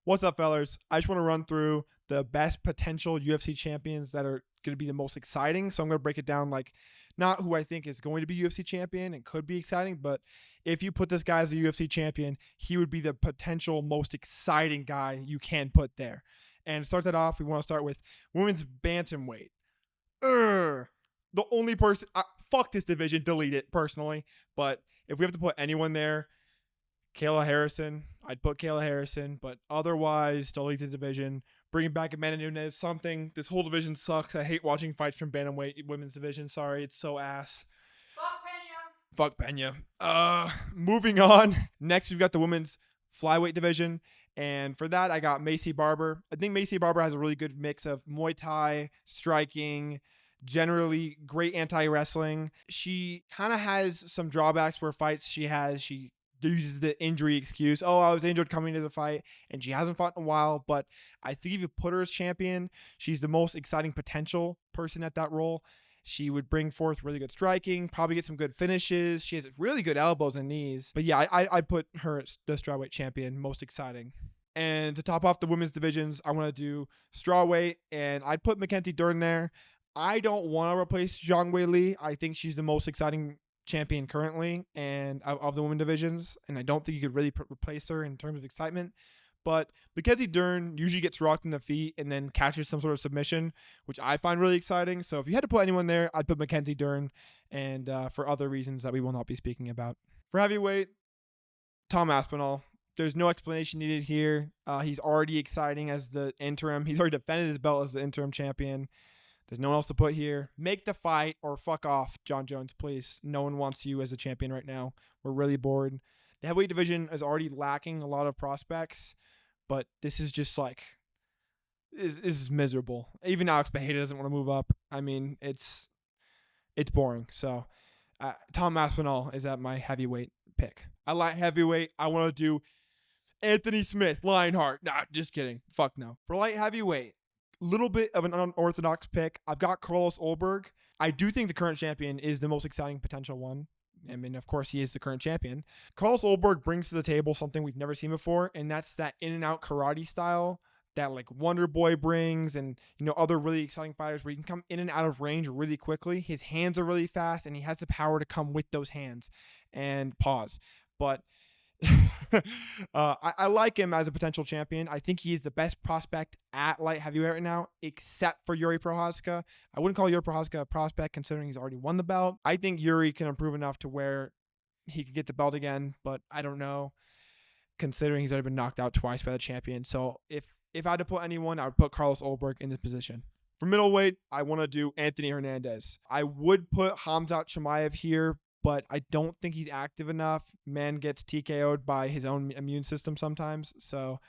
What's up, fellas? I just want to run through the best potential UFC champions that are going to be the most exciting. So I'm going to break it down like not who I think is going to be UFC champion and could be exciting, but if you put this guy as a UFC champion, he would be the potential most exciting guy you can put there. And to start that off, we want to start with women's bantamweight. The only person, fuck this division, delete it personally. But if we have to put anyone there, Kayla Harrison. I'd put Kayla Harrison, but otherwise, delete the division. Bring back Amanda Nunes. Something. This whole division sucks. I hate watching fights from bantamweight women's division. Sorry, it's so ass. Fuck Pena. Moving on. Next, we've got the women's flyweight division. And for that, I got Maycee Barber. I think Maycee Barber has a really good mix of Muay Thai, striking, generally great anti-wrestling. She kind of has some drawbacks where fights she uses the injury excuse. Oh, I was injured coming to the fight, and she hasn't fought in a while. But I think if you put her as champion, she's the most exciting potential person at that role. She would bring forth really good striking, probably get some good finishes. She has really good elbows and knees. But yeah, I'd put her as the strawweight champion, most exciting. And to top off the women's divisions, I want to do strawweight, and I'd put Mackenzie Dern there. I don't want to replace Zhang Weili. I think she's the most exciting champion currently and of the women divisions, and I don't think you could really replace her in terms of excitement. But Mackenzie Dern usually gets rocked in the feet and then catches some sort of submission, which I find really exciting. So if you had to put anyone there, I'd put Mackenzie Dern, and for other reasons that we will not be speaking about. For heavyweight, Tom Aspinall. There's no explanation needed here. He's already exciting as the interim. He's already defended his belt as the interim champion. There's no one else to put here. Make the fight or fuck off, Jon Jones, please. No one wants you as a champion right now. We're really bored. The heavyweight division is already lacking a lot of prospects, but this is just like, this is miserable. Even Alex Bejeda doesn't want to move up. I mean, it's boring. So Tom Aspinall is at my heavyweight pick. I like heavyweight. I want to do Anthony Smith, Lionheart. Nah, just kidding. Fuck no. For light heavyweight, little bit of an unorthodox pick. I've got Carlos Ulberg. I do think the current champion is the most exciting potential one. I mean, of course, he is the current champion. Carlos Ulberg brings to the table something we've never seen before, and that's that in-and-out karate style that like Wonder Boy brings, and other really exciting fighters where you can come in and out of range really quickly. His hands are really fast, and he has the power to come with those hands. And pause. But I like him as a potential champion. I think he is the best prospect at light heavyweight right now, except for Yuri Prochazka. I wouldn't call Yuri Prochazka a prospect considering he's already won the belt. I think Yuri can improve enough to where he could get the belt again, but I don't know, considering he's already been knocked out twice by the champion. So if I had to put anyone, I would put Carlos Ulberg in this position. For middleweight, I want to do Anthony Hernandez. I would put Khamzat Chimaev here, but I don't think he's active enough. Man gets TKO'd by his own immune system sometimes. So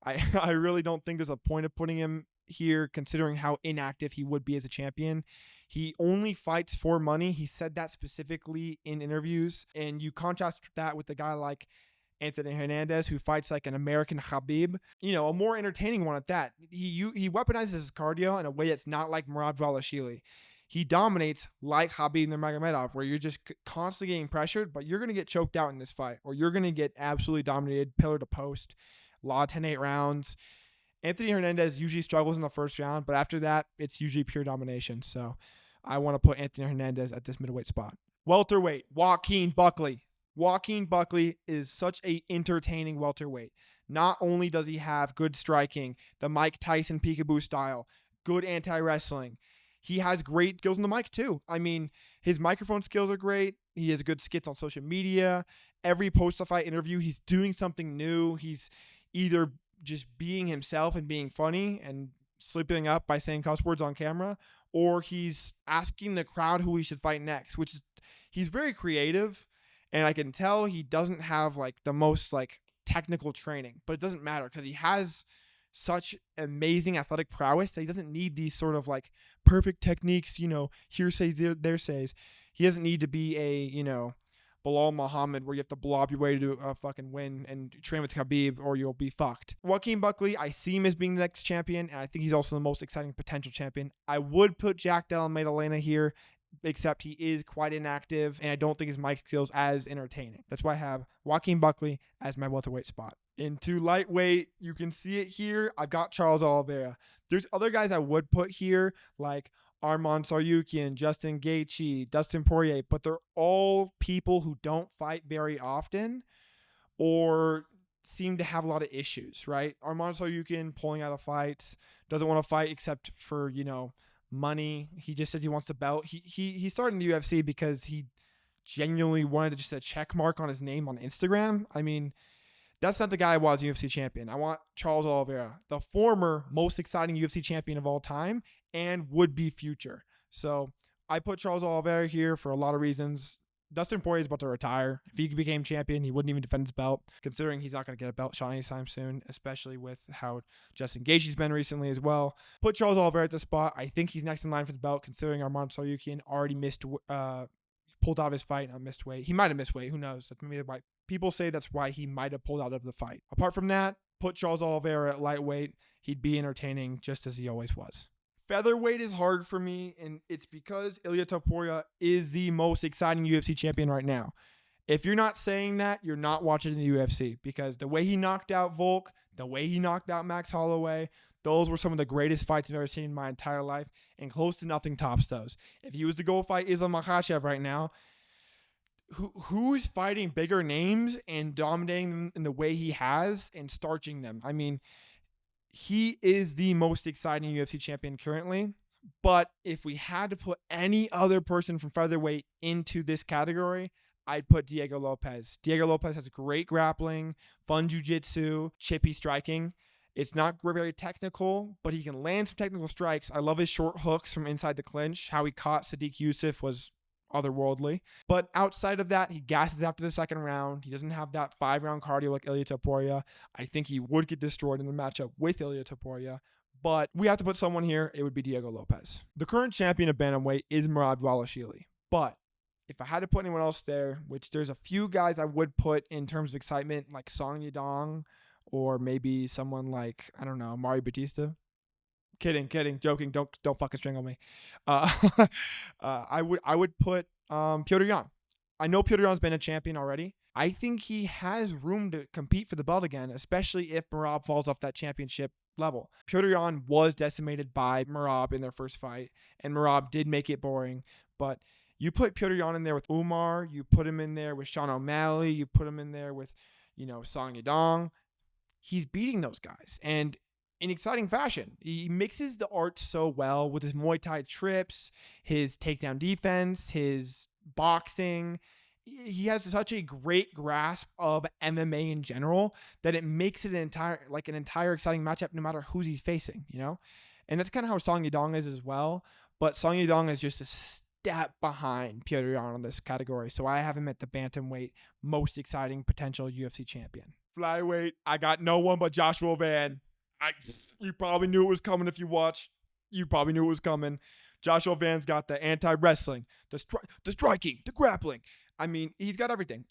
I really don't think there's a point of putting him here considering how inactive he would be as a champion. He only fights for money. He said that specifically in interviews. And you contrast that with a guy like Anthony Hernandez, who fights like an American Khabib, a more entertaining one at that. He weaponizes his cardio in a way that's not like Murad Valashvili. He dominates like Khabib Nurmagomedov, where you're just constantly getting pressured, but you're going to get choked out in this fight, or you're going to get absolutely dominated, pillar to post, law 10-8 rounds. Anthony Hernandez usually struggles in the first round, but after that, it's usually pure domination. So I want to put Anthony Hernandez at this middleweight spot. Welterweight, Joaquin Buckley. Joaquin Buckley is such a entertaining welterweight. Not only does he have good striking, the Mike Tyson peekaboo style, good anti-wrestling, he has great skills on the mic too. I mean, his microphone skills are great. He has good skits on social media. Every post-fight interview, he's doing something new. He's either just being himself and being funny and slipping up by saying cuss words on camera, or he's asking the crowd who he should fight next, which is, he's very creative. And I can tell he doesn't have like the most like technical training, but it doesn't matter because he has such amazing athletic prowess that he doesn't need these sort of like perfect techniques, hearsays, there says. He doesn't need to be a, Bilal Muhammad where you have to blob your way to a fucking win and train with Khabib or you'll be fucked. Joaquin Buckley, I see him as being the next champion, and I think he's also the most exciting potential champion. I would put Jack Della Maddalena here, except he is quite inactive, and I don't think his mic skills as entertaining. That's why I have Joaquin Buckley as my welterweight spot. Into lightweight, you can see it here. I've got Charles Oliveira. There's other guys I would put here, like Arman Tsarukyan, Justin Gaethje, Dustin Poirier, but they're all people who don't fight very often or seem to have a lot of issues, right? Arman Tsarukyan pulling out of fights, doesn't want to fight except for, money. He just says he wants the belt. He started in the UFC because he genuinely wanted just a check mark on his name on Instagram. I mean, that's not the guy I want as UFC champion. I want Charles Oliveira, the former most exciting UFC champion of all time and would be future. So I put Charles Oliveira here for a lot of reasons. Dustin Poirier is about to retire. If he became champion, he wouldn't even defend his belt, considering he's not going to get a belt shot anytime soon, especially with how Justin Gaethje's been recently as well. Put Charles Oliveira at the spot. I think he's next in line for the belt, considering Arman Tsarukyan already pulled out of his fight and missed weight. He might have missed weight. Who knows? That's maybe why people say that's why he might have pulled out of the fight. Apart from that, put Charles Oliveira at lightweight. He'd be entertaining just as he always was. Featherweight is hard for me, and it's because Ilia Topuria is the most exciting UFC champion right now. If you're not saying that, you're not watching the UFC, because the way he knocked out Volk, the way he knocked out Max Holloway, those were some of the greatest fights I've ever seen in my entire life, and close to nothing tops those. If he was to go fight Islam Makhachev right now, who's fighting bigger names and dominating them in the way he has and starching them? I mean, he is the most exciting UFC champion currently. But if we had to put any other person from featherweight into this category, I'd put Diego Lopes. Diego Lopes has great grappling, fun jiu-jitsu, chippy striking. It's not very technical, but he can land some technical strikes. I love his short hooks from inside the clinch. How he caught Sadiq Youssef was otherworldly. But outside of that, he gasses after the second round. He doesn't have that 5-round cardio like Ilia Topuria. I think he would get destroyed in the matchup with Ilia Topuria. But we have to put someone here. It would be Diego Lopes. The current champion of Bantamweight is Merab Dvalishvili. But if I had to put anyone else there, which there's a few guys I would put in terms of excitement, like Song Yadong, or maybe someone like, I don't know, Mario Batista. Kidding, joking. Don't fucking strangle me. I would put Petr Yan. I know Petr Yan's been a champion already. I think he has room to compete for the belt again, especially if Merab falls off that championship level. Petr Yan was decimated by Merab in their first fight, and Merab did make it boring. But you put Petr Yan in there with Umar, you put him in there with Sean O'Malley, you put him in there with, Song Yadong. He's beating those guys, and in exciting fashion. He mixes the art so well with his Muay Thai trips, his takedown defense, his boxing. He has such a great grasp of MMA in general that it makes it an entire exciting matchup no matter who he's facing, And that's kind of how Song Yadong is as well. But Song Yadong is just a step behind Petr Yan in this category. So I have him at the bantamweight most exciting potential UFC champion. Flyweight, I got no one but Joshua Van. You probably knew it was coming if you watched. You probably knew it was coming. Joshua Van's got the anti-wrestling, the striking, the grappling. I mean, he's got everything.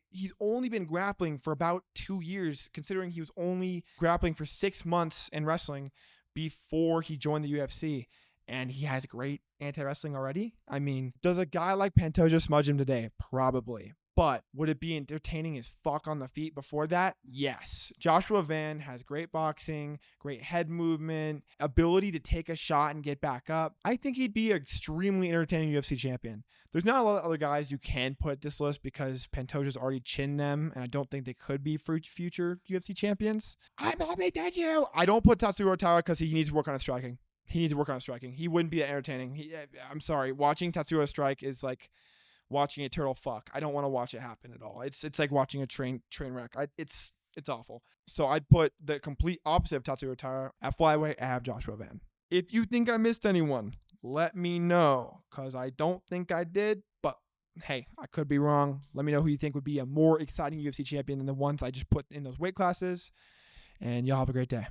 He's only been grappling for about 2 years, considering he was only grappling for 6 months in wrestling before he joined the UFC. And he has great anti-wrestling already. I mean, does a guy like Pantoja smudge him today? Probably. But would it be entertaining as fuck on the feet before that? Yes. Joshua Van has great boxing, great head movement, ability to take a shot and get back up. I think he'd be an extremely entertaining UFC champion. There's not a lot of other guys you can put at this list because Pantoja's already chinned them, and I don't think they could be future UFC champions. I'm happy, thank you. I don't put Tatsuro Taira because he needs to work on his striking. He wouldn't be that entertaining. I'm sorry. Watching Tatsuro strike is like watching a turtle fuck. I don't want to watch it happen at all. It's like watching a train wreck. It's awful. So I'd put the complete opposite of Tatsuro Taira. At flyweight, I have Joshua Van. If you think I missed anyone, let me know, because I don't think I did, but hey, I could be wrong. Let me know who you think would be a more exciting UFC champion than the ones I just put in those weight classes, and y'all have a great day.